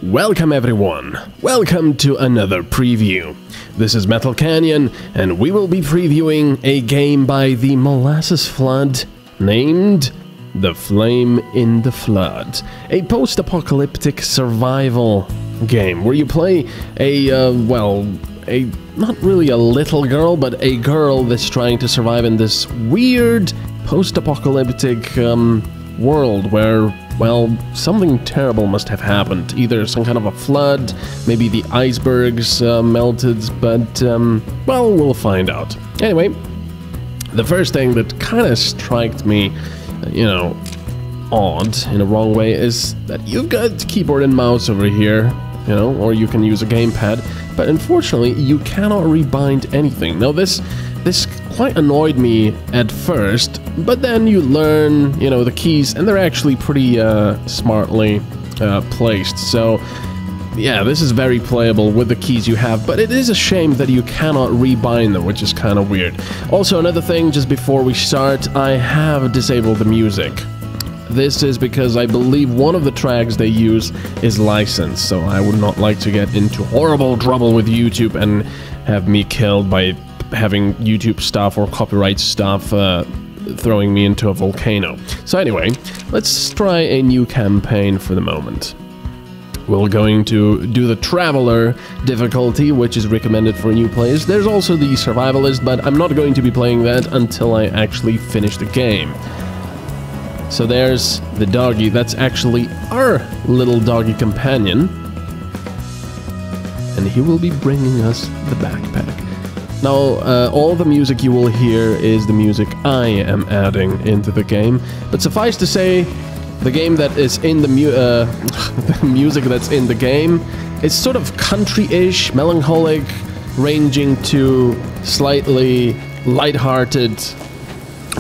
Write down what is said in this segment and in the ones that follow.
Welcome everyone, welcome to another preview. This is MetalCanyon and we will be previewing a game by the Molasses Flood named The Flame in the Flood. A post-apocalyptic survival game where you play not really a little girl, but a girl that's trying to survive in this weird post-apocalyptic world where, well, something terrible must have happened. Either some kind of a flood, maybe the icebergs melted, but, well, we'll find out. Anyway, the first thing that kind of struck me, odd in a wrong way is that you've got keyboard and mouse over here, or you can use a gamepad, but unfortunately you cannot rebind anything. Now this quite annoyed me at first, but then you learn, the keys, and they're actually pretty smartly placed. So yeah, this is very playable with the keys you have, but it is a shame that you cannot rebind them, which is kind of weird. Also, another thing, just before we start, I have disabled the music. This is because I believe one of the tracks they use is licensed, so I would not like to get into horrible trouble with YouTube and have me killed by having YouTube stuff or copyright stuff throwing me into a volcano. So anyway, let's try a new campaign for the moment. We're going to do the Traveler difficulty, which is recommended for new players. There's also the Survivalist, but I'm not going to be playing that until I actually finish the game. So there's the doggy. That's actually our little doggy companion. And he will be bringing us the backpack. Now, all the music you will hear is the music I am adding into the game. But suffice to say, the game that is in the music that's in the game is sort of country-ish, melancholic, ranging to slightly lighthearted,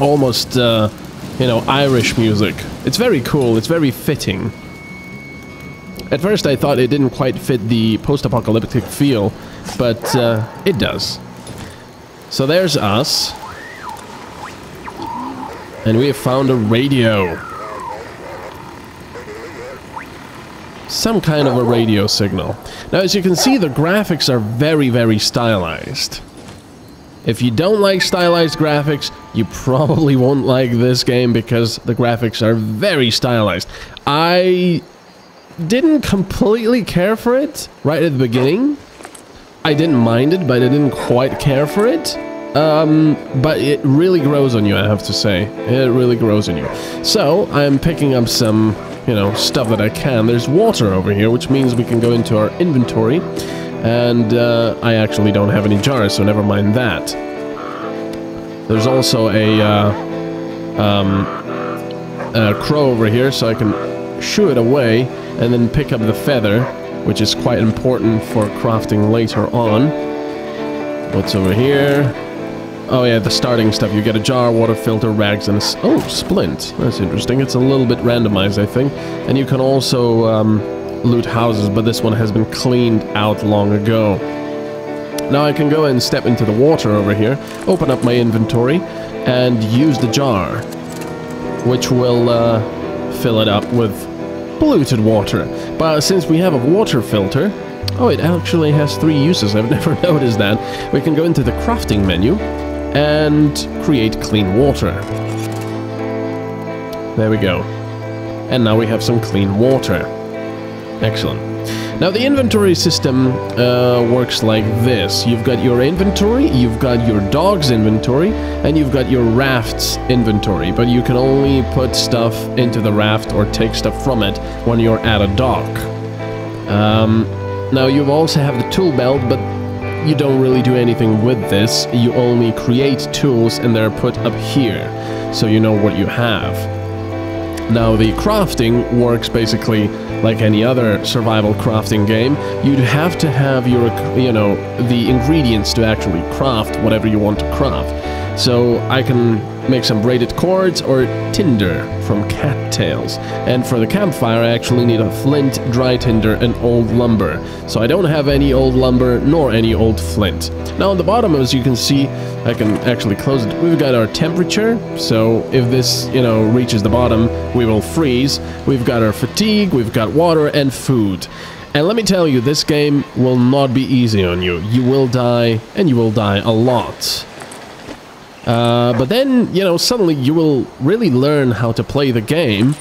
almost Irish music. It's very cool, it's very fitting. At first I thought it didn't quite fit the post-apocalyptic feel, but it does. So there's us. And we have found a radio. Some kind of a radio signal. Now, as you can see, the graphics are very, very stylized. If you don't like stylized graphics, you probably won't like this game because the graphics are very stylized. I didn't completely care for it right at the beginning. I didn't mind it, but I didn't quite care for it. But it really grows on you, I have to say. It really grows on you. So, I'm picking up some, stuff that I can. There's water over here, which means we can go into our inventory. And I actually don't have any jars, so never mind that. There's also a crow over here, so I can shoo it away and then pick up the feather, which is quite important for crafting later on. What's over here? Oh yeah, the starting stuff. You get a jar, water filter, rags, and a splint. That's interesting. It's a little bit randomized, I think. And you can also loot houses, but this one has been cleaned out long ago. Now I can go and step into the water over here, open up my inventory, and use the jar, which will fill it up with polluted water. But since we have a water filter, oh, it actually has 3 uses. I've never noticed that. We can go into the crafting menu and create clean water. There we go. And now we have some clean water. Excellent. Now the inventory system works like this. You've got your inventory, you've got your dog's inventory, and you've got your raft's inventory. But you can only put stuff into the raft or take stuff from it when you're at a dock. Now you also have the tool belt, but you don't really do anything with this. You only create tools and they're put up here, so you know what you have. Now the crafting works basically like any other survival crafting game. You'd have to have your, the ingredients to actually craft whatever you want to craft. So I can make some braided cords or tinder from cattails. And for the campfire I actually need a flint, dry tinder, and old lumber. So I don't have any old lumber nor any old flint. Now on the bottom, as you can see, I can actually close it. We've got our temperature, so if this, reaches the bottom, we will freeze. We've got our fatigue, we've got water and food. And let me tell you, this game will not be easy on you. You will die, and you will die a lot. But then, you know, suddenly you will really learn how to play the game.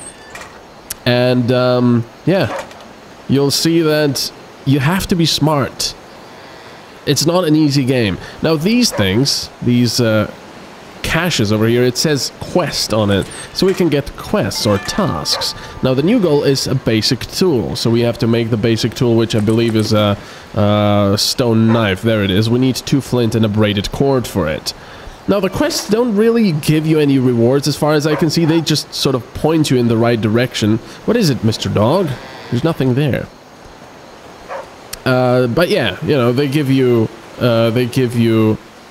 And, yeah, you'll see that you have to be smart. It's not an easy game. Now, these things, these caches over here, it says quest on it, so we can get quests or tasks. Now, the new goal is a basic tool, so we have to make the basic tool, which I believe is a stone knife. There it is. We need 2 flint and a braided cord for it. Now, the quests don't really give you any rewards as far as I can see. They just sort of point you in the right direction. What is it, Mr. Dog? There's nothing there. But yeah, you know, they give you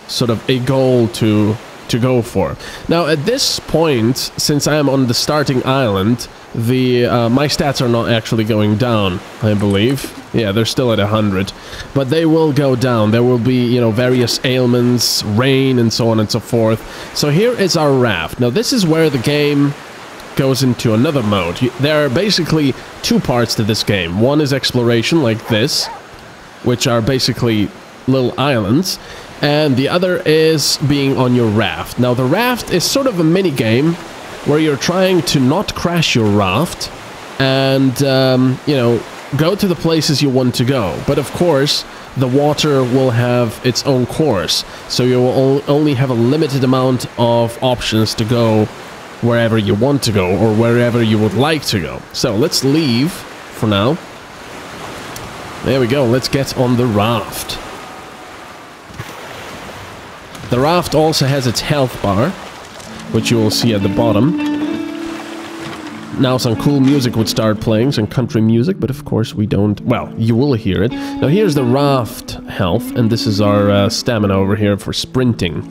sort of a goal to go for. Now, at this point, since I am on the starting island, my stats are not actually going down, I believe. Yeah, they're still at 100, but they will go down. There will be, you know, various ailments, rain, and so on and so forth. So here is our raft. Now, this is where the game goes into another mode. There are basically 2 parts to this game. One is exploration, like this, which are basically little islands, and the other is being on your raft. Now, the raft is sort of a mini game where you're trying to not crash your raft and, you know, go to the places you want to go. But of course, the water will have its own course, so you will only have a limited amount of options to go wherever you want to go or wherever you would like to go. So let's leave for now. There we go, let's get on the raft. The raft also has its health bar, which you will see at the bottom. Now some cool music would start playing, some country music, but of course we don't... Well, you will hear it. Now here's the raft health, and this is our stamina over here for sprinting.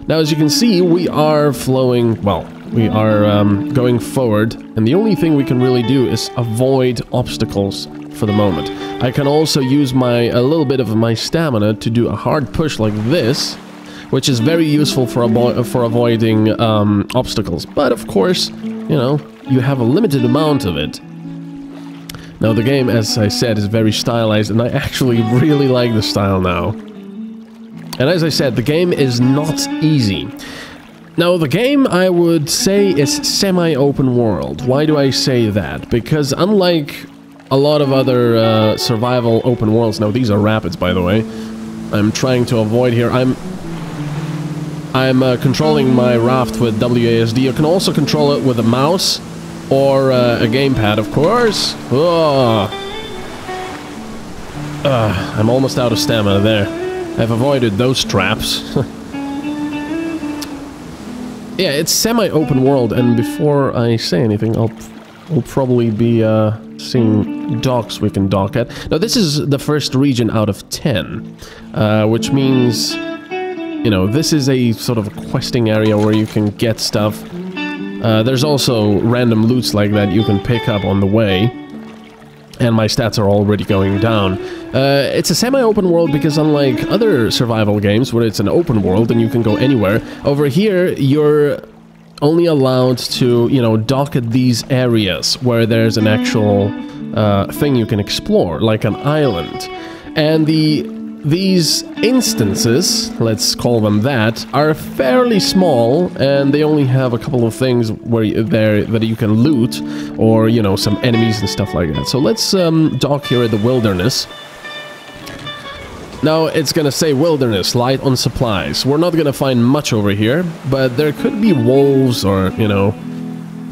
Now, as you can see, we are flowing... Well, we are going forward, and the only thing we can really do is avoid obstacles for the moment. I can also use a little bit of my stamina to do a hard push like this, which is very useful for avoiding obstacles. But of course, you know, you have a limited amount of it. Now, the game, as I said, is very stylized, and I actually really like the style now. And as I said, the game is not easy. Now, the game, I would say, is semi-open world. Why do I say that? Because unlike a lot of other survival open worlds... Now, these are rapids, by the way. I'm trying to avoid here. I'm controlling my raft with WASD. You can also control it with a mouse or a gamepad, of course. Oh. I'm almost out of stamina there. I've avoided those traps. Yeah, it's semi-open world, and before I say anything, we'll probably be seeing docks we can dock at. Now, this is the first region out of 10, which means... You know, this is a sort of a questing area where you can get stuff. There's also random loots like that you can pick up on the way. And my stats are already going down. It's a semi-open world because unlike other survival games where it's an open world and you can go anywhere, over here you're only allowed to, you know, dock at these areas where there's an actual thing you can explore, like an island. And these instances, let's call them that, are fairly small, and they only have a couple of things that you can loot, or, you know, some enemies and stuff like that. So let's dock here at the wilderness. Now, it's gonna say wilderness, light on supplies. We're not gonna find much over here, but there could be wolves or, you know,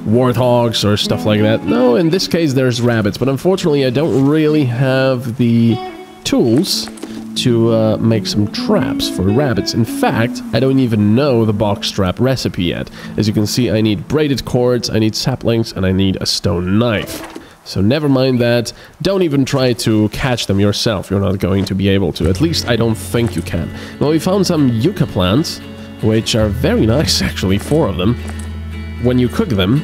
warthogs or stuff like that. No, in this case there's rabbits, but unfortunately I don't really have the tools to make some traps for rabbits. In fact, I don't even know the box trap recipe yet. As you can see, I need braided cords, I need saplings, and I need a stone knife. So never mind that. Don't even try to catch them yourself. You're not going to be able to. At least I don't think you can. Well, we found some yucca plants, which are very nice, actually, 4 of them. When you cook them,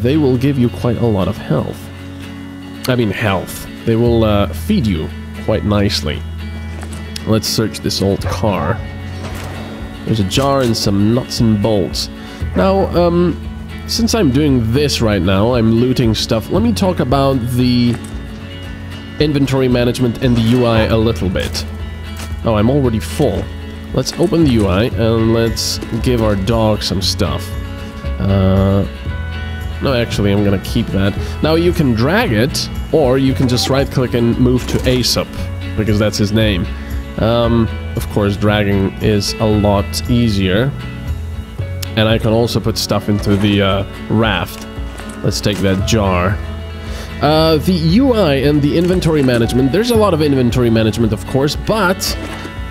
they will give you quite a lot of health. I mean, health. They will feed you quite nicely. Let's search this old car. There's a jar and some nuts and bolts. Now, since I'm doing this right now, I'm looting stuff. Let me talk about the inventory management and the UI a little bit. Oh, I'm already full. Let's open the UI and let's give our dog some stuff. No, actually, I'm gonna keep that. Now, you can drag it, or you can just right-click and move to Aesop, because that's his name. Of course, dragging is a lot easier. And I can also put stuff into the raft. Let's take that jar. The UI and the inventory management, there's a lot of inventory management, of course, but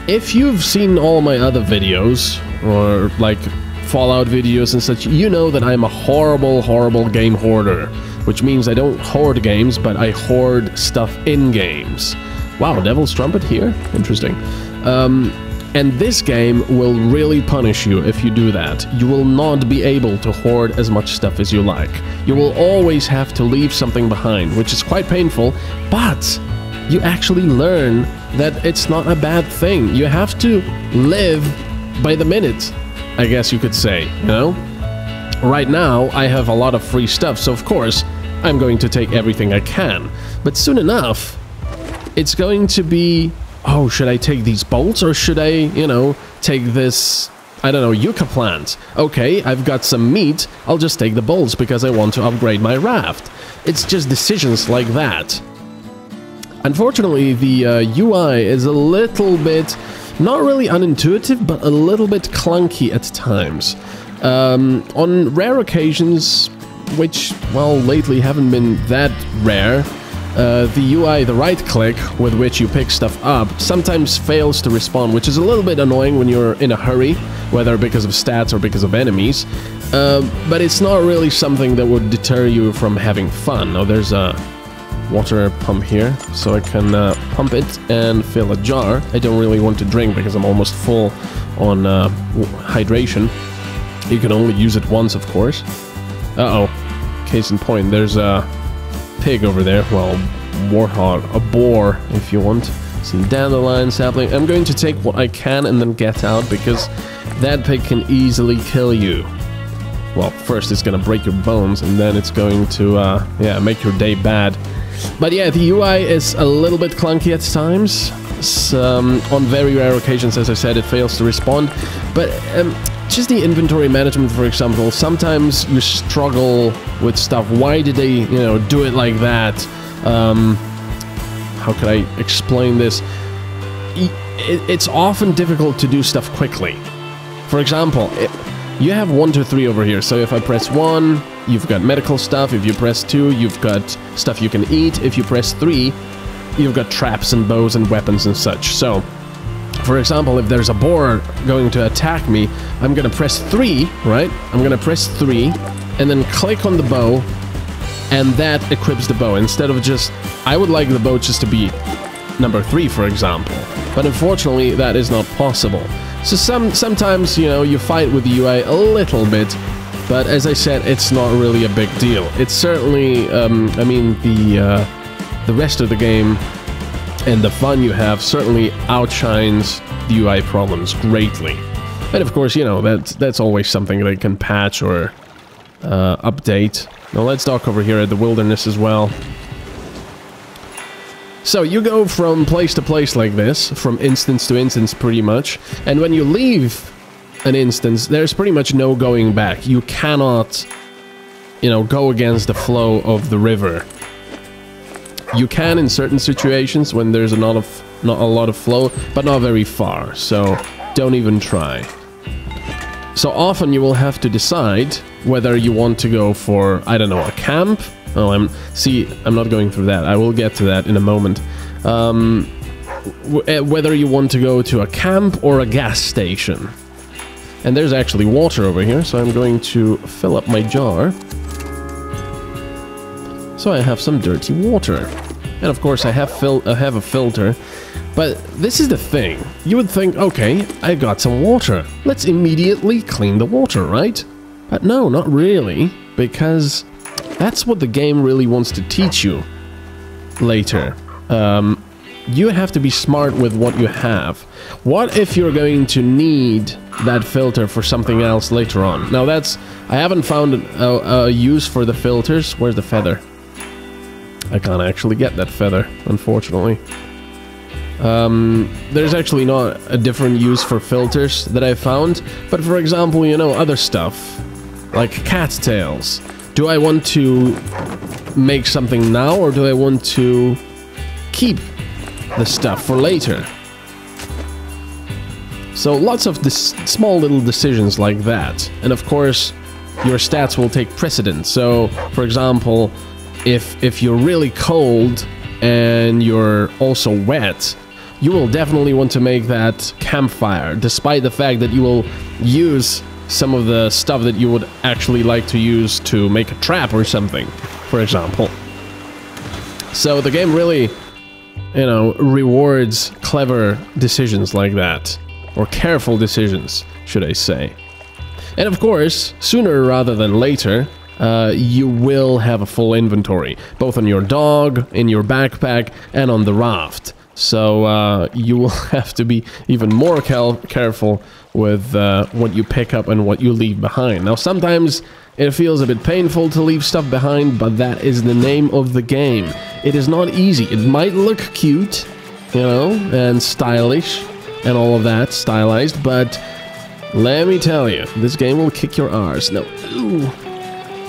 if you've seen all my other videos, or like Fallout videos and such, you know that I'm a horrible, horrible game hoarder, which means I don't hoard games, but I hoard stuff in games. Wow, Devil's Trumpet here? Interesting. And this game will really punish you if you do that. You will not be able to hoard as much stuff as you like. You will always have to leave something behind, which is quite painful, but you actually learn that it's not a bad thing. You have to live by the minute, I guess you could say, you know? Right now, I have a lot of free stuff, so of course, I'm going to take everything I can. But soon enough, it's going to be, oh, should I take these bolts, or should I, you know, take this, I don't know, yucca plant? Okay, I've got some meat, I'll just take the bolts because I want to upgrade my raft. It's just decisions like that. Unfortunately, the UI is a little bit, not really unintuitive, but a little bit clunky at times. On rare occasions, which, well, lately haven't been that rare, the UI, the right-click with which you pick stuff up, sometimes fails to respond, which is a little bit annoying when you're in a hurry, whether because of stats or because of enemies. But it's not really something that would deter you from having fun. Now, there's a water pump here, so I can pump it and fill a jar. I don't really want to drink because I'm almost full on hydration. You can only use it once, of course. Uh-oh. Case in point, there's a pig over there. Well, warthog, a boar, if you want. Some dandelion sapling. I'm going to take what I can and then get out, because that pig can easily kill you. Well, first it's gonna break your bones, and then it's going to, yeah, make your day bad. But yeah, the UI is a little bit clunky at times. On very rare occasions, as I said, it fails to respond. But just the inventory management, for example, sometimes you struggle with stuff. Why did they, you know, do it like that? How could I explain this? It's often difficult to do stuff quickly. For example, you have 1, 2, 3 over here. So if I press 1, you've got medical stuff. If you press 2, you've got stuff you can eat. If you press 3, you've got traps and bows and weapons and such. So, for example, if there's a boar going to attack me, I'm gonna press 3, right? I'm gonna press 3, and then click on the bow, and that equips the bow. Instead of just, I would like the bow just to be number 3, for example. But unfortunately, that is not possible. So sometimes, you know, you fight with the UI a little bit, but as I said, it's not really a big deal. It's certainly, I mean, the rest of the game and the fun you have certainly outshines the UI problems greatly. And of course, you know, that's always something they can patch or update. Now let's dock over here at the wilderness as well. So you go from place to place like this, from instance to instance pretty much, and when you leave an instance, there's pretty much no going back. You cannot, you know, go against the flow of the river. You can in certain situations when there's not a lot of flow, but not very far, so don't even try. So often you will have to decide whether you want to go for, I don't know, a camp. Oh, I'm not going through that. I will get to that in a moment. Whether you want to go to a camp or a gas station. And there's actually water over here, so I'm going to fill up my jar. So I have some dirty water. And of course I have a filter. But this is the thing. You would think, okay, I got some water. Let's immediately clean the water, right? But no, not really. Because that's what the game really wants to teach you later. You have to be smart with what you have. What if you're going to need that filter for something else later on? Now I haven't found a use for the filters. Where's the feather? I can't actually get that feather, unfortunately. There's actually not a different use for filters that I found, but for example, you know, other stuff, like cattails. Do I want to make something now, or do I want to keep the stuff for later? So lots of this small little decisions like that. And of course, your stats will take precedence. So, for example, if you're really cold and you're also wet, you will definitely want to make that campfire, despite the fact that you will use some of the stuff that you would actually like to use to make a trap or something, for example. So the game really, you know, rewards clever decisions like that. Or careful decisions, should I say. And of course, sooner rather than later, you will have a full inventory, both on your dog, in your backpack, and on the raft. So you will have to be even more careful with what you pick up and what you leave behind. Now, sometimes it feels a bit painful to leave stuff behind, but that is the name of the game. It is not easy. It might look cute, you know, and stylish, and all of that, stylized, but let me tell you, this game will kick your arse. Now, ooh,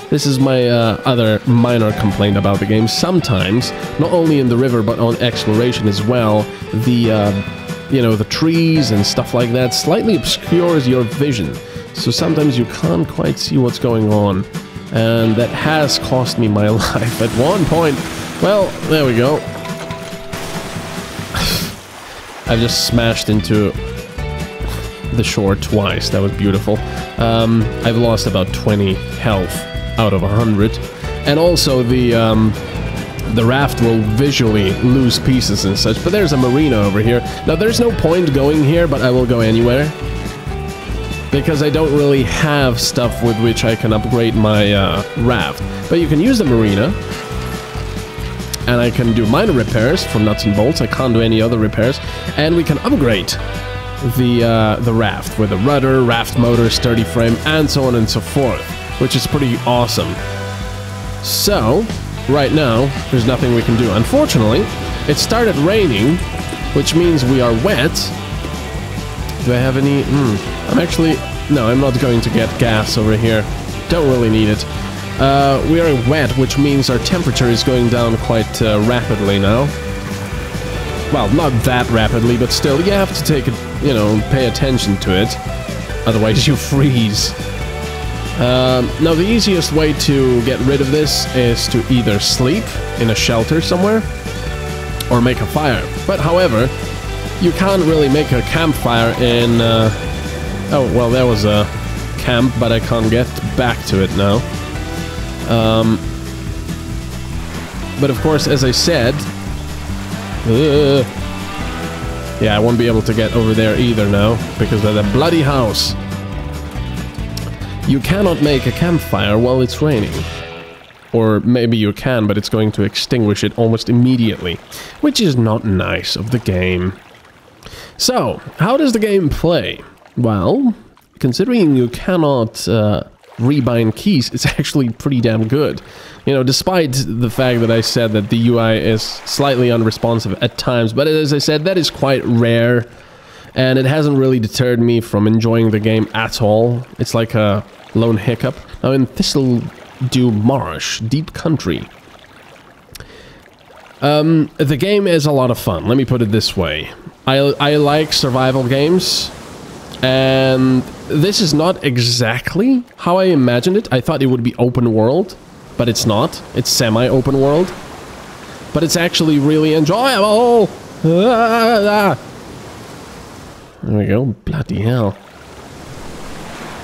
this is my other minor complaint about the game. Sometimes, not only in the river, but on exploration as well, the, you know, the trees and stuff like that slightly obscures your vision. So sometimes you can't quite see what's going on. And that has cost me my life at one point. Well, there we go. I've just smashed into the shore twice. That was beautiful. I've lost about 20 health out of 100. And also the raft will visually lose pieces and such. But there's a marina over here. Now, there's no point going here, but I will go anywhere. Because I don't really have stuff with which I can upgrade my raft. But you can use the marina. And I can do minor repairs for nuts and bolts. I can't do any other repairs. And we can upgrade the raft with a rudder, raft motor, sturdy frame, and so on and so forth, which is pretty awesome. So, right now, there's nothing we can do. Unfortunately, it started raining, which means we are wet. Do I have any? I'm actually... No, I'm not going to get gas over here. Don't really need it. We are wet, which means our temperature is going down quite rapidly now. Well, not that rapidly, but still, you have to take it, you know, pay attention to it. Otherwise, you freeze. Now, the easiest way to get rid of this is to either sleep in a shelter somewhere, or make a fire. But, however, you can't really make a campfire in... Oh, well, there was a camp, but I can't get back to it now. But of course, as I said... yeah, I won't be able to get over there either now, because of the bloody house. You cannot make a campfire while it's raining. Or maybe you can, but it's going to extinguish it almost immediately, which is not nice of the game. So, how does the game play? Well, considering you cannot rebind keys, it's actually pretty damn good. You know, despite the fact that I said that the UI is slightly unresponsive at times, but as I said, that is quite rare, and it hasn't really deterred me from enjoying the game at all. It's like a lone hiccup. Now in Thistledew Marsh, Deep Country, the game is a lot of fun, let me put it this way. I like survival games, and this is not exactly how I imagined it. I thought it would be open world, but it's not. It's semi-open world. But it's actually really enjoyable! There we go. Bloody hell.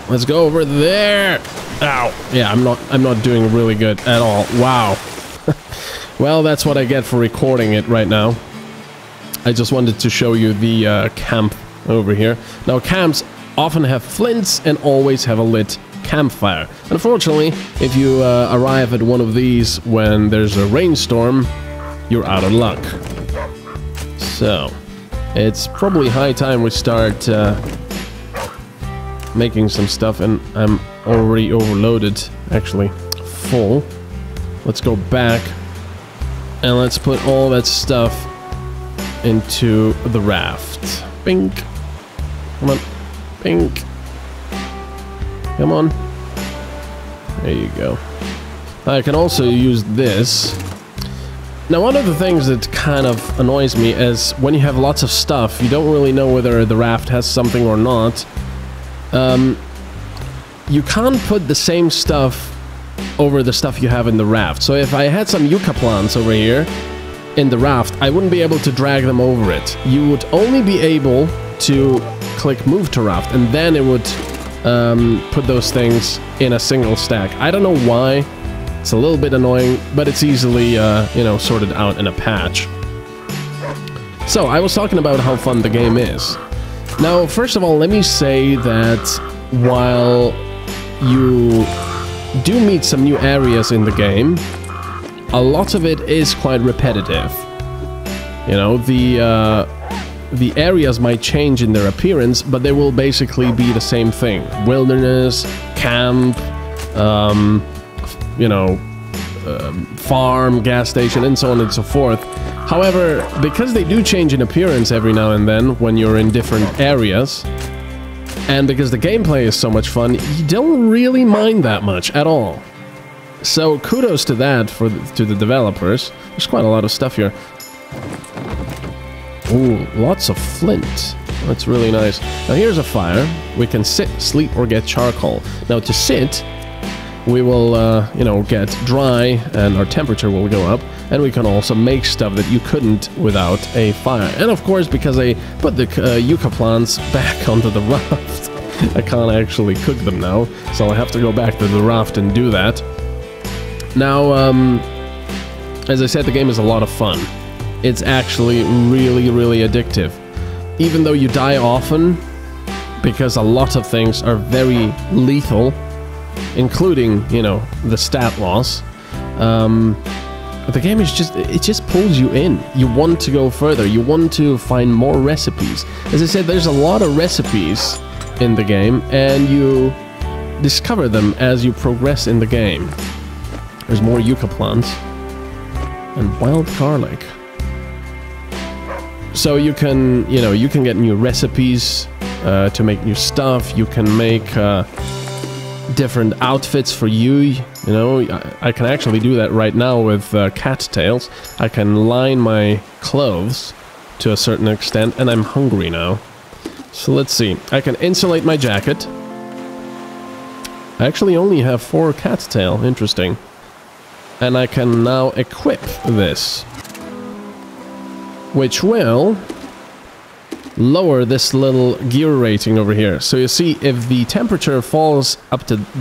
Let's go over there! Ow! Yeah, I'm not doing really good at all. Wow. Well, that's what I get for recording it right now. I just wanted to show you the camp over here. Now, camps often have flints and always have a lit campfire. Unfortunately, if you arrive at one of these when there's a rainstorm, you're out of luck. So, it's probably high time we start making some stuff, and I'm already overloaded, actually full. Let's go back And let's put all that stuff into the raft. Bink. Come on. Bink. Come on. There you go. I can also use this. Now, one of the things that kind of annoys me is when you have lots of stuff, you don't really know whether the raft has something or not. You can't put the same stuff over the stuff you have in the raft. So if I had some yucca plants over here in the raft, I wouldn't be able to drag them over it. You would only be able to click move to raft, and then it would put those things in a single stack. I don't know why. It's a little bit annoying, but it's easily, you know, sorted out in a patch. So, I was talking about how fun the game is. Now, first of all, let me say that while you do meet some new areas in the game, a lot of it is quite repetitive. You know, the areas might change in their appearance, but they will basically be the same thing. Wilderness, camp, you know, farm, gas station, and so on and so forth. However, because they do change in appearance every now and then when you're in different areas, and because the gameplay is so much fun, you don't really mind that much at all. So kudos to that to the developers. There's quite a lot of stuff here. Ooh, lots of flint. That's really nice. Now here's a fire. We can sit, sleep, or get charcoal. Now to sit, we will, you know, get dry, and our temperature will go up, and we can also make stuff that you couldn't without a fire. And of course, because I put the yucca plants back onto the raft, I can't actually cook them now, so I'll have to go back to the raft and do that. Now, as I said, the game is a lot of fun. It's actually really, really addictive. Even though you die often, because a lot of things are very lethal, including, you know, the stat loss. The game is just, it just pulls you in. You want to go further. You want to find more recipes. As I said, there's a lot of recipes in the game, and you discover them as you progress in the game. There's more yucca plants and wild garlic. So you can, you know, you can get new recipes to make new stuff. You can make different outfits for you. You know, I can actually do that right now with cattails. I can line my clothes to a certain extent, and I'm hungry now. So let's see. I can insulate my jacket. I actually only have 4 cattail. Interesting. And I can now equip this, which will lower this little gear rating over here. So you see, if the temperature falls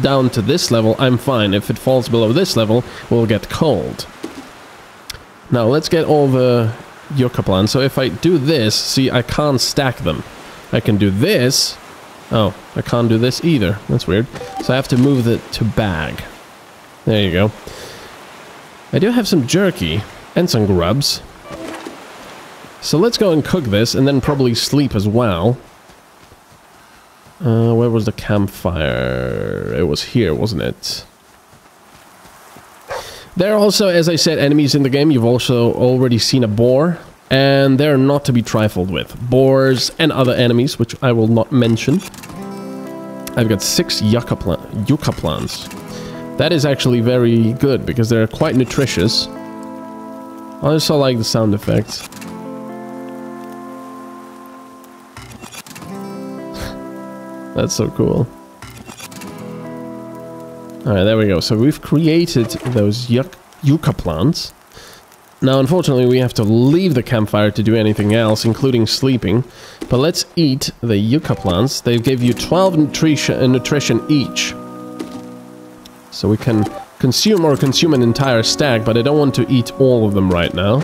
down to this level, I'm fine. If it falls below this level, we'll get cold. Now let's get all the yucca plants. So if I do this, see, I can't stack them. I can do this. Oh, I can't do this either. That's weird. So I have to move it to bag. There you go. I do have some jerky and some grubs. So let's go and cook this, and then probably sleep as well. Where was the campfire? It was here, wasn't it? There are also, as I said, enemies in the game. You've also already seen a boar, and they're not to be trifled with. Boars and other enemies, which I will not mention. I've got 6 yucca plants. That is actually very good, because they're quite nutritious. I also like the sound effects. That's so cool. Alright, there we go. So we've created those yucca plants. Now, unfortunately, we have to leave the campfire to do anything else, including sleeping. But let's eat the yucca plants. They give you 12 nutrition each. So we can consume an entire stack, but I don't want to eat all of them right now.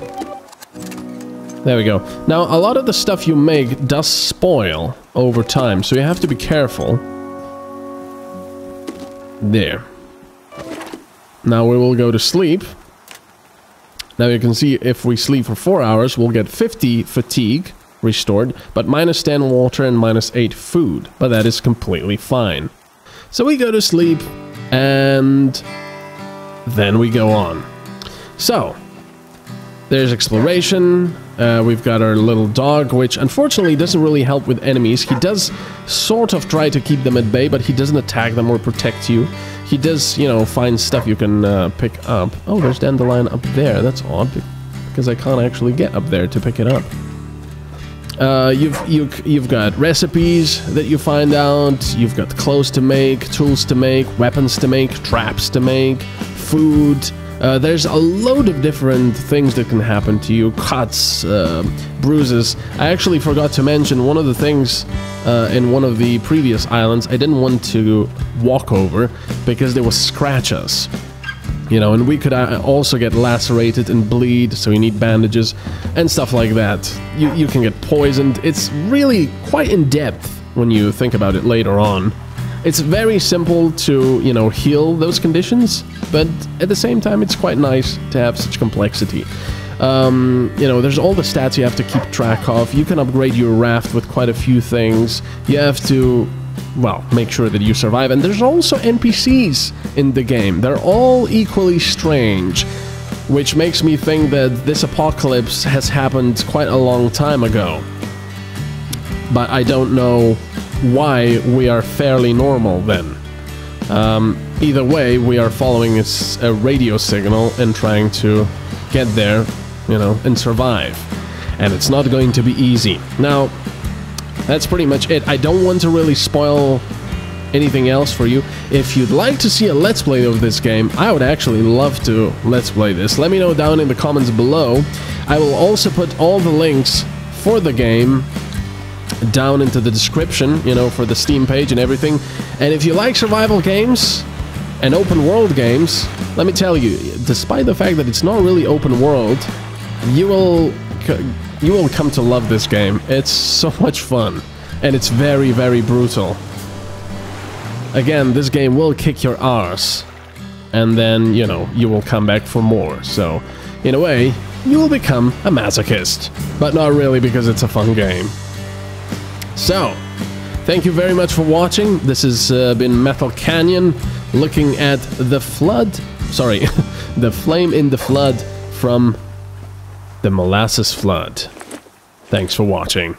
There we go. Now, a lot of the stuff you make does spoil over time, so you have to be careful. There. Now we will go to sleep. Now you can see if we sleep for 4 hours, we'll get 50 fatigue restored, but -10 water and -8 food. But that is completely fine. So we go to sleep, and then we go on. So, There's exploration. We've got our little dog, which unfortunately doesn't really help with enemies. He does sort of try to keep them at bay, but he doesn't attack them or protect you. He does, you know, find stuff you can pick up. Oh, there's dandelion up there. That's odd, because I can't actually get up there to pick it up. You've got recipes that you find out. You've got clothes to make, tools to make, weapons to make, traps to make, food. There's a load of different things that can happen to you. Cuts, bruises. I actually forgot to mention one of the things in one of the previous islands I didn't want to walk over because they will scratch us. You know, and we could also get lacerated and bleed, so you need bandages and stuff like that. You can get poisoned. It's really quite in-depth when you think about it later on. It's very simple to, you know, heal those conditions, but at the same time it's quite nice to have such complexity. You know, there's all the stats you have to keep track of. You can upgrade your raft with quite a few things. You have to, well, make sure that you survive. And there's also NPCs in the game. They're all equally strange, which makes me think that this apocalypse has happened quite a long time ago. But I don't know why we are fairly normal then. Either way, we are following a radio signal and trying to get there, you know, and survive. And it's not going to be easy. Now, that's pretty much it. I don't want to really spoil anything else for you. If you'd like to see a Let's Play of this game, I would actually love to Let's Play this. Let me know down in the comments below. I will also put all the links for the game down into the description, you know, for the Steam page and everything. And if you like survival games and open world games, let me tell you, despite the fact that it's not really open world, you will come to love this game. It's so much fun, and it's very, very brutal. Again, this game will kick your arse, and then, you know, you will come back for more. So, in a way, you will become a masochist. But not really, because it's a fun game. So, thank you very much for watching. This has been MetalCanyon, looking at the flood, sorry, the flame in the flood from the Molasses Flood. Thanks for watching.